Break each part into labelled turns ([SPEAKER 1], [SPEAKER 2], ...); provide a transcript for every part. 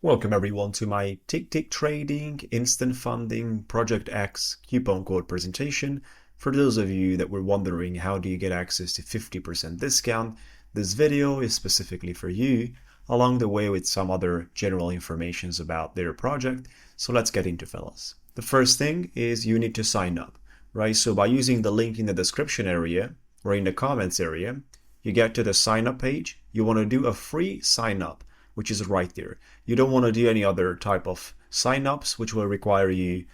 [SPEAKER 1] Welcome everyone to my Ticktick Trading Instant Funding Project X coupon code presentation. For those of you that were wondering how do you get access to 50% discount, this video is specifically for you, along the way with some other general informations about their project. So let's get into fellas. The first thing is you need to sign up, right? So by using the link in the description area or in the comments area, you get to the sign up page. You want to do a free sign up, which is right there. You don't want to do any other type of sign-ups, which will require you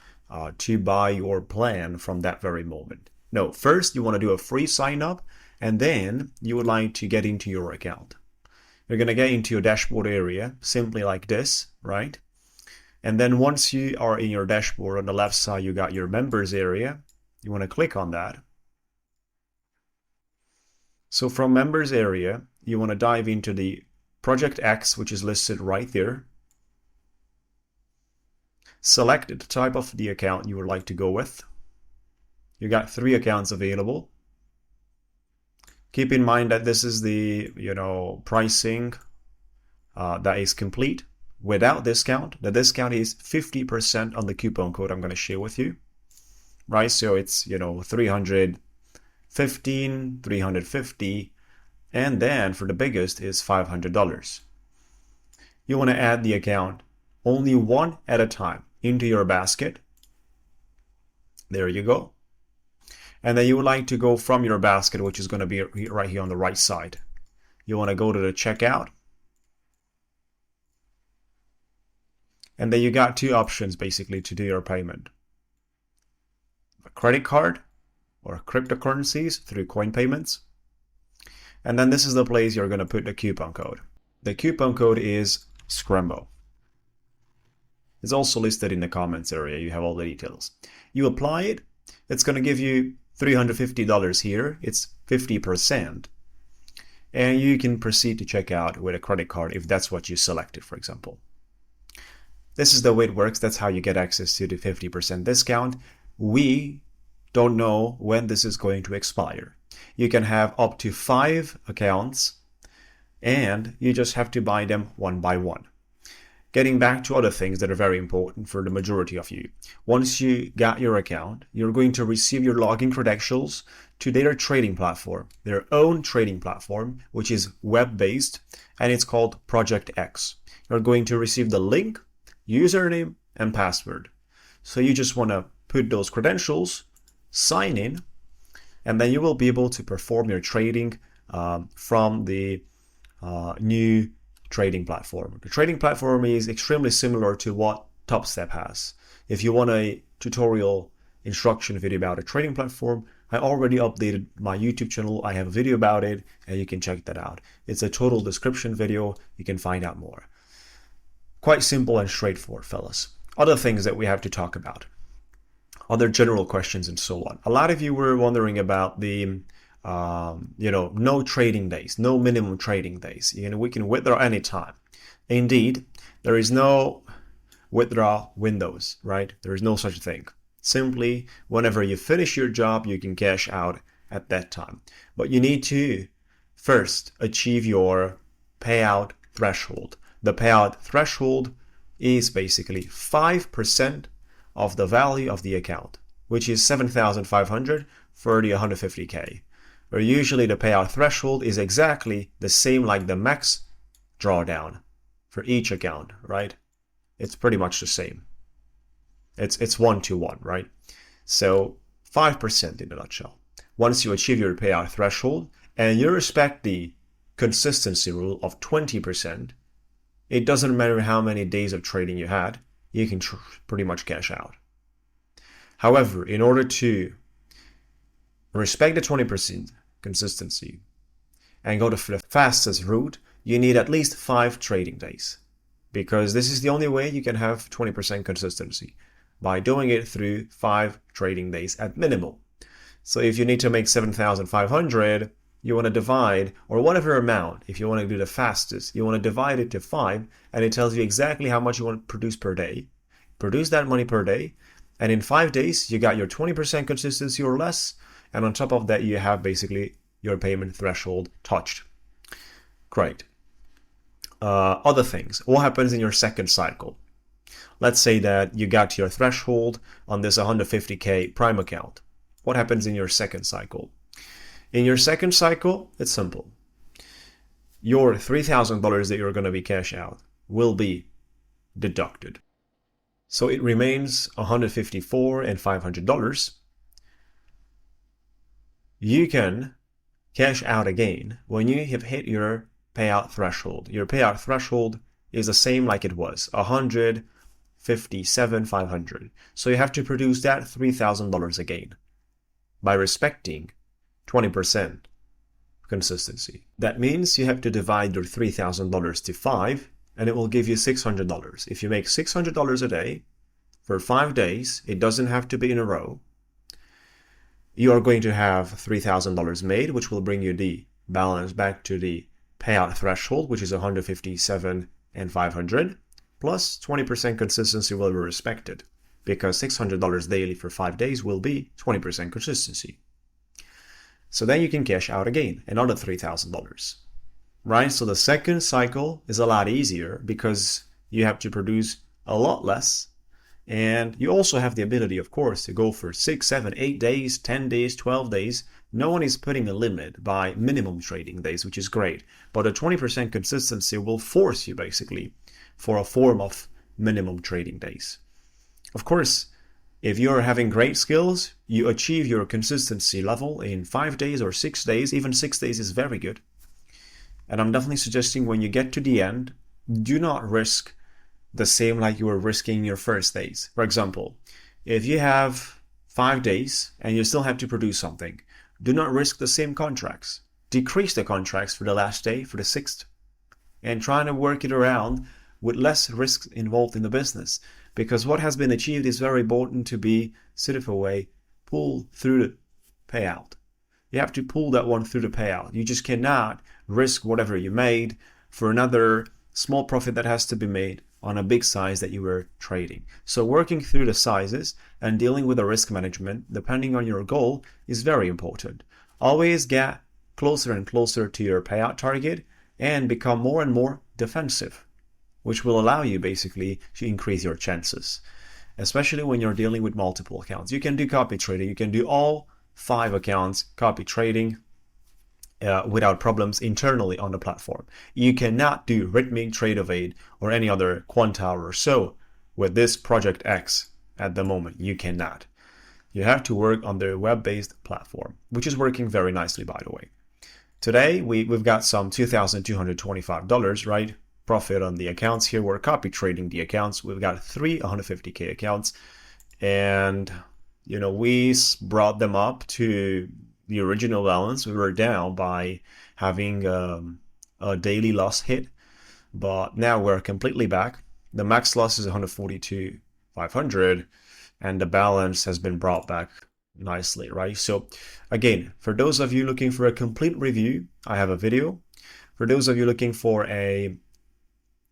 [SPEAKER 1] to buy your plan from that very moment. No, first you want to do a free sign-up, and then you would like to get into your account. You're going to get into your dashboard area, simply like this, right? And then once you are in your dashboard, on the left side, you got your members area. You want to click on that. So from members area, you want to dive into the Project X, which is listed right there. Select the type of the account you would like to go with. You got 3 accounts available. Keep in mind that this is the pricing that is complete without discount. The discount is 50% on the coupon code I'm going to share with you. Right? So it's 315, 350. And then for the biggest is $500. You want to add the account only one at a time into your basket. There you go. And then you would like to go from your basket, which is going to be right here on the right side. You want to go to the checkout. And then you got 2 options basically to do your payment. A credit card or cryptocurrencies through coin payments. And then this is the place you're going to put the coupon code. The coupon code is Scrambo. It's also listed in the comments area. You have all the details. You apply it. It's going to give you $350 here. It's 50%. And you can proceed to check out with a credit card if that's what you selected, for example. This is the way it works. That's how you get access to the 50% discount. We don't know when this is going to expire. You can have up to 5 accounts and you just have to buy them one by one. Getting back to other things that are very important for the majority of you. Once you got your account, you're going to receive your login credentials to their trading platform, their own trading platform, which is web-based, and it's called Project X. You're going to receive the link, username, and password. So you just want to put those credentials, sign in, and then you will be able to perform your trading from the new trading platform. The trading platform is extremely similar to what TopStep has. If you want a tutorial instruction video about a trading platform, I already updated my YouTube channel. I have a video about it and you can check that out. It's a total description video. You can find out more. Quite simple and straightforward, fellas. Other things that we have to talk about. Other general questions and so on. A lot of you were wondering about the, no trading days, no minimum trading days. We can withdraw anytime. Indeed, there is no withdraw windows, right? There is no such thing. Simply, whenever you finish your job, you can cash out at that time. But you need to first achieve your payout threshold. The payout threshold is basically 5% of the value of the account, which is 7,500 for the 150K. Where usually the payout threshold is exactly the same like the max drawdown for each account, right? It's pretty much the same. It's 1-to-1, right? So 5% in a nutshell. Once you achieve your payout threshold and you respect the consistency rule of 20%, it doesn't matter how many days of trading you had, you can pretty much cash out. However, in order to respect the 20% consistency and go to the fastest route, you need at least 5 trading days, because this is the only way you can have 20% consistency, by doing it through 5 trading days at minimum. So if you need to make 7,500, you want to divide, or whatever amount, if you want to do the fastest, you want to divide it to 5, and it tells you exactly how much you want to produce per day. Produce that money per day, and in 5 days, you got your 20% consistency or less, and on top of that, you have basically your payment threshold touched. Great. Other things. What happens in your second cycle? Let's say that you got to your threshold on this 150K Prime account. What happens in your second cycle? In your second cycle, it's simple. Your $3,000 that you're going to be cash out will be deducted. So it remains $154 and $500. You can cash out again when you have hit your payout threshold. Your payout threshold is the same like it was, $157,500. So you have to produce that $3,000 again by respecting 20% consistency. That means you have to divide your $3,000 to 5, and it will give you $600. If you make $600 a day for 5 days, it doesn't have to be in a row, you are going to have $3,000 made, which will bring you the balance back to the payout threshold, which is $157,500, plus 20% consistency will be respected, because $600 daily for 5 days will be 20% consistency. So then you can cash out again, another $3,000, right? So the second cycle is a lot easier because you have to produce a lot less. And you also have the ability, of course, to go for 6, 7, 8 days, 10 days, 12 days. No one is putting a limit by minimum trading days, which is great. But a 20% consistency will force you basically for a form of minimum trading days. Of course, if you're having great skills, you achieve your consistency level in 5 days or 6 days. Even 6 days is very good. And I'm definitely suggesting when you get to the end, do not risk the same like you were risking your first days. For example, if you have 5 days and you still have to produce something, do not risk the same contracts. Decrease the contracts for the last day, for the 6th, and try to work it around with less risks involved in the business. Because what has been achieved is very important to be sort of a way pull through the payout. You have to pull that one through the payout. You just cannot risk whatever you made for another small profit that has to be made on a big size that you were trading. So working through the sizes and dealing with the risk management, depending on your goal, is very important. Always get closer and closer to your payout target and become more and more defensive, which will allow you basically to increase your chances, especially when you're dealing with multiple accounts. You can do copy trading. You can do all 5 accounts copy trading without problems internally on the platform. You cannot do Rhythmic, Trade-Evade, or any other Quantile or so with this Project X at the moment. You cannot. You have to work on the web-based platform, which is working very nicely, by the way. Today, we've got some $2,225, right? Profit on the accounts here. We're copy trading the accounts. We've got 3 150K accounts, and we brought them up to the original balance. We were down by having a daily loss hit, but now we're completely back. The max loss is 142,500, and the balance has been brought back nicely, right? So again, for those of you looking for a complete review, I have a video. For those of you looking for a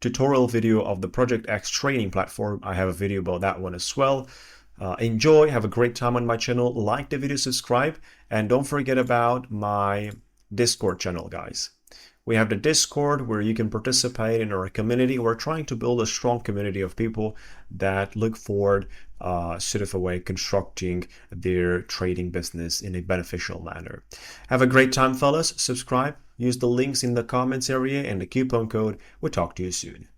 [SPEAKER 1] tutorial video of the Project X trading platform, I have a video about that one as well. Enjoy, have a great time on my channel, like the video, subscribe, and don't forget about my Discord channel, guys. We have the Discord where you can participate in our community. We're trying to build a strong community of people that look forward sort of a way constructing their trading business in a beneficial manner. Have a great time, fellas. Subscribe, use the links in the comments area and the coupon code. We'll talk to you soon.